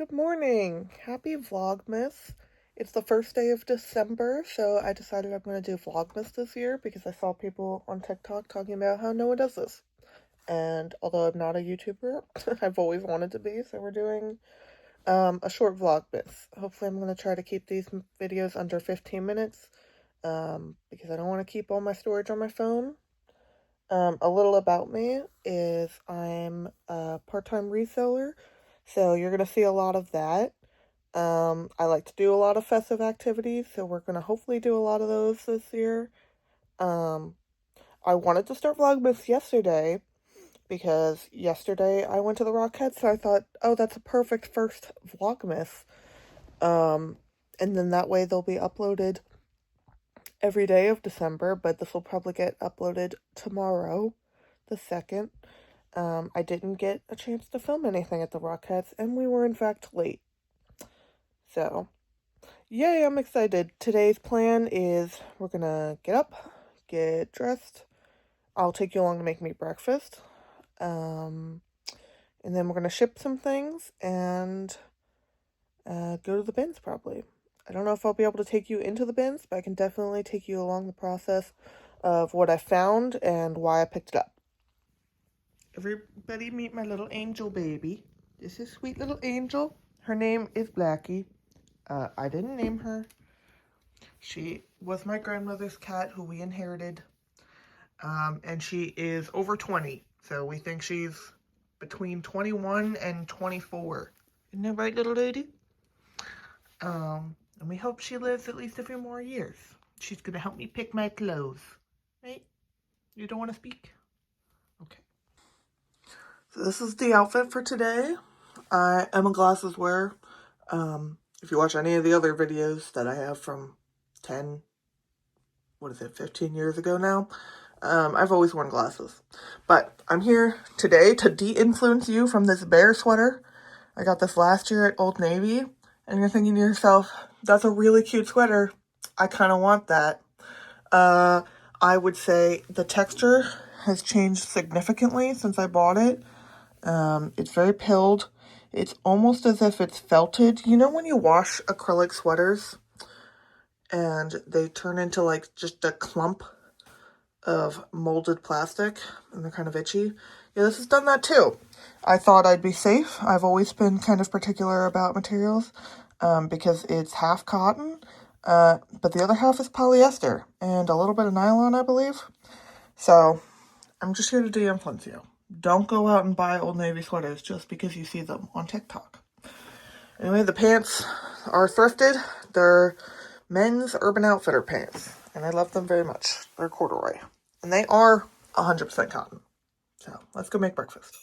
Good morning. Happy Vlogmas. It's the first day of December, so I decided I'm going to do Vlogmas this year because I saw people on TikTok talking about how no one does this. And although I'm not a YouTuber, I've always wanted to be, so we're doing a short Vlogmas. Hopefully I'm going to try to keep these videos under 15 minutes because I don't want to keep all my storage on my phone. A little about me is I'm a part-time reseller, so you're going to see a lot of that. I like to do a lot of festive activities, so we're going to hopefully do a lot of those this year. I wanted to start Vlogmas yesterday because yesterday I went to the Rockettes, so I thought, oh, that's a perfect first Vlogmas. And then that way they'll be uploaded every day of December, but this will probably get uploaded tomorrow, the 2nd. I didn't get a chance to film anything at the Rockettes, and we were in fact late. So, yay, I'm excited. Today's plan is we're gonna get up, get dressed. I'll take you along to make me breakfast. And then we're gonna ship some things and go to the bins probably. I don't know if I'll be able to take you into the bins, but I can definitely take you along the process of what I found and why I picked it up. Everybody meet my little angel baby. This is sweet little angel. Her name is Blackie. I didn't name her. She was my grandmother's cat who we inherited. And she is over 20. So we think she's between 21 and 24. Isn't that right, little lady? And we hope she lives at least a few more years. She's going to help me pick my clothes. Right? You don't want to speak? Okay. So this is the outfit for today. I am a glasses wearer. If you watch any of the other videos that I have from 15 years ago now, I've always worn glasses. But I'm here today to de-influence you from this bear sweater. I got this last year at Old Navy, and you're thinking to yourself, that's a really cute sweater. I kind of want that. I would say the texture has changed significantly since I bought it. It's very pilled. It's almost as if it's felted. You know when you wash acrylic sweaters and they turn into like just a clump of molded plastic and they're kind of itchy? Yeah, this has done that too. I thought I'd be safe. I've always been kind of particular about materials because it's half cotton, but the other half is polyester and a little bit of nylon, I believe. So I'm just here to de-influence you. Don't go out and buy Old Navy sweaters just because you see them on TikTok. Anyway, the pants are thrifted. They're men's Urban Outfitter pants, and I love them very much. They're corduroy, and they are 100% cotton. So let's go make breakfast.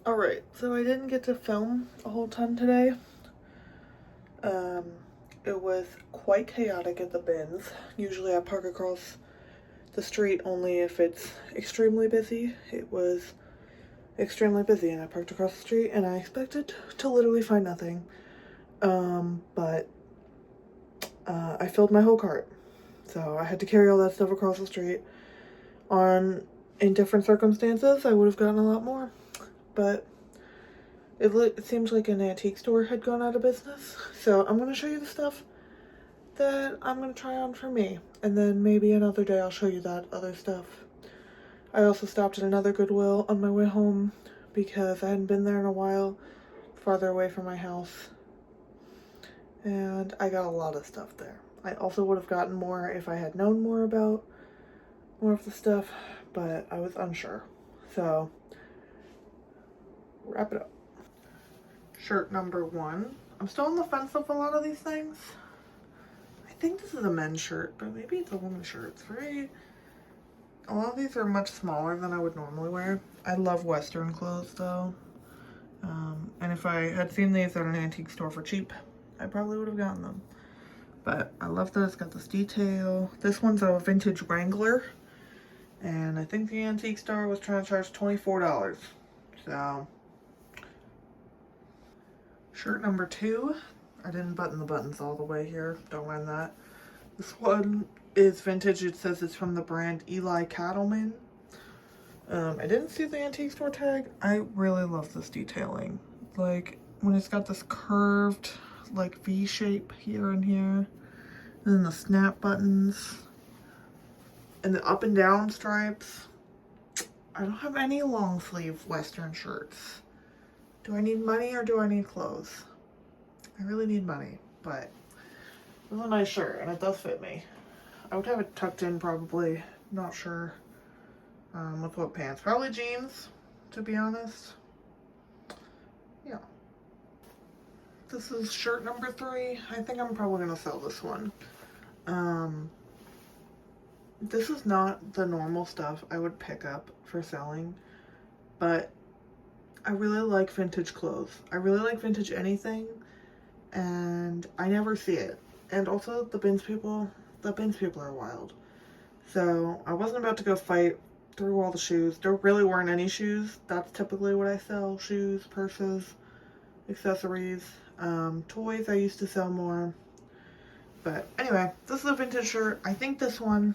Alright, so I didn't get to film a whole ton today. It was quite chaotic at the bins. Usually I park across the street only if it's extremely busy. It was extremely busy and I parked across the street and I expected to literally find nothing. But I filled my whole cart. So I had to carry all that stuff across the street. In different circumstances, I would have gotten a lot more. But it seems like an antique store had gone out of business. So I'm going to show you the stuff that I'm going to try on for me. And then maybe another day I'll show you that other stuff. I also stopped at another Goodwill on my way home because I hadn't been there in a while, farther away from my house. And I got a lot of stuff there. I also would have gotten more if I had known more about more of the stuff, but I was unsure. So, wrap it up. Shirt number 1. I'm still on the fence with a lot of these things. I think this is a men's shirt, but maybe it's a woman's shirt. A lot of these are much smaller than I would normally wear. I love Western clothes though. And if I had seen these at an antique store for cheap, I probably would have gotten them. But I love that it's got this detail. This one's a vintage Wrangler. And I think the antique store was trying to charge $24. So, shirt number 2. I didn't button the buttons all the way here. Don't mind that. This one is vintage. It says it's from the brand Eli Cattleman. I didn't see the antique store tag. I really love this detailing. Like, when it's got this curved, like, V shape here and here. And then the snap buttons. And the up and down stripes. I don't have any long sleeve Western shirts. Do I need money or do I need clothes? I really need money, but this is a nice shirt and it does fit me. I would have it tucked in probably, not sure with what pants. Probably jeans, to be honest. Yeah. This is shirt number 3. I think I'm probably gonna sell this one. This is not the normal stuff I would pick up for selling, but I really like vintage clothes. I really like vintage anything, and I never see it. And also, the bins people are wild. So, I wasn't about to go fight through all the shoes. There really weren't any shoes. That's typically what I sell. Shoes, purses, accessories, toys I used to sell more. But anyway, this is a vintage shirt. I think this one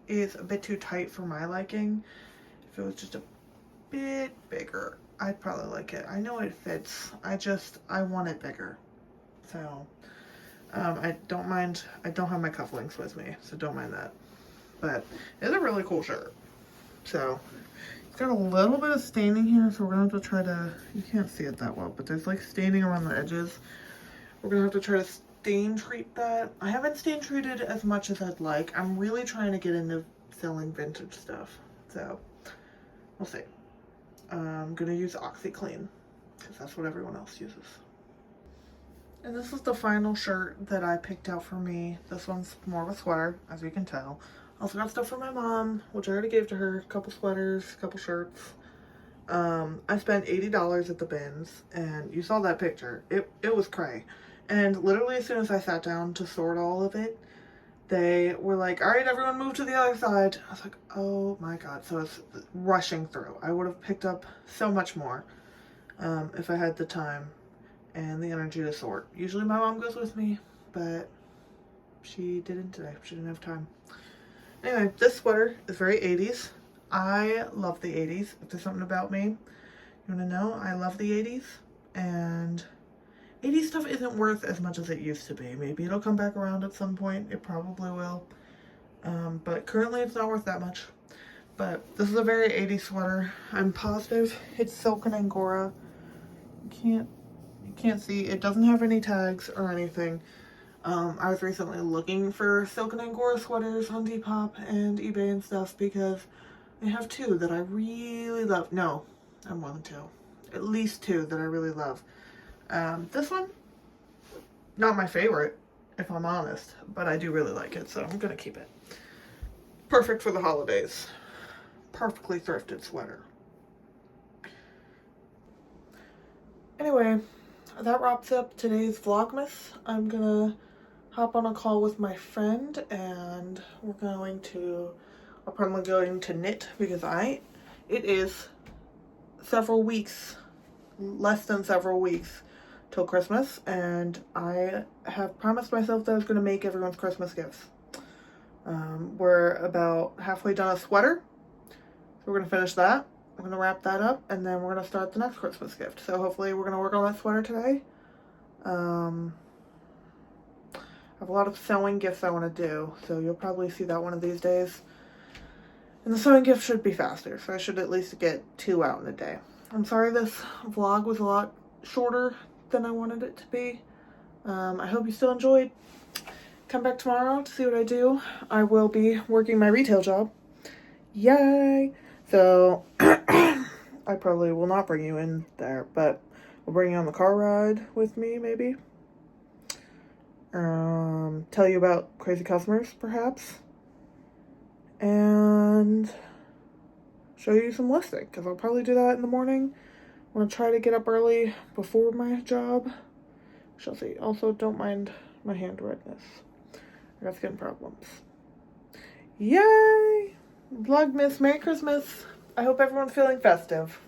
is a bit too tight for my liking. If it was just a bit bigger, I'd probably like it. I know it fits. I want it bigger. So, I don't mind. I don't have my cufflinks with me, so don't mind that. But it's a really cool shirt. So, it's got a little bit of staining here, so we're gonna have to try to, you can't see it that well, but there's like staining around the edges. We're gonna have to try to stain treat that. I haven't stain treated as much as I'd like. I'm really trying to get into selling vintage stuff. So, we'll see. I'm gonna use OxyClean, because that's what everyone else uses. And this is the final shirt that I picked out for me. This one's more of a sweater, as you can tell. Also got stuff for my mom, which I already gave to her. A couple sweaters, a couple shirts. I spent $80 at the bins, and you saw that picture. It was cray. And literally as soon as I sat down to sort all of it, they were like, all right, everyone move to the other side. I was like, oh my god. So it's rushing through. I would have picked up so much more if I had the time and the energy to sort. Usually my mom goes with me, but she didn't today. She didn't have time. Anyway, this sweater is very 80s. I love the 80s. If there's something about me you want to know, I love the 80s. And 80s stuff isn't worth as much as it used to be. Maybe it'll come back around at some point. It probably will. But currently it's not worth that much. But this is a very 80s sweater. I'm positive it's silk and Angora. You can't see. It doesn't have any tags or anything. I was recently looking for silk and Angora sweaters on Depop and eBay and stuff because I have 2 that I really love. No, I have more than 2. At least 2 that I really love. This one, not my favorite, if I'm honest, but I do really like it, so I'm gonna keep it. Perfect for the holidays. Perfectly thrifted sweater. Anyway, that wraps up today's Vlogmas. I'm gonna hop on a call with my friend and we're going to, I'm probably going to knit because it is several weeks, less than several weeks till Christmas, and I have promised myself that I was going to make everyone's Christmas gifts. We're about halfway done a sweater, so we're going to finish that. I'm going to wrap that up, and then we're going to start the next Christmas gift. So hopefully we're going to work on that sweater today. I have a lot of sewing gifts I want to do, so you'll probably see that one of these days. And the sewing gift should be faster, so I should at least get 2 out in a day. I'm sorry this vlog was a lot shorter than I wanted it to be. I hope you still enjoyed. Come back tomorrow to see what I do. I will be working my retail job. Yay! So, I probably will not bring you in there, but we'll bring you on the car ride with me, maybe. Tell you about crazy customers, perhaps. And show you some listing, because I'll probably do that in the morning. I want to try to get up early before my job. Shall see. Also, don't mind my hand redness. I got skin problems. Yay! Vlogmas, Merry Christmas. I hope everyone's feeling festive.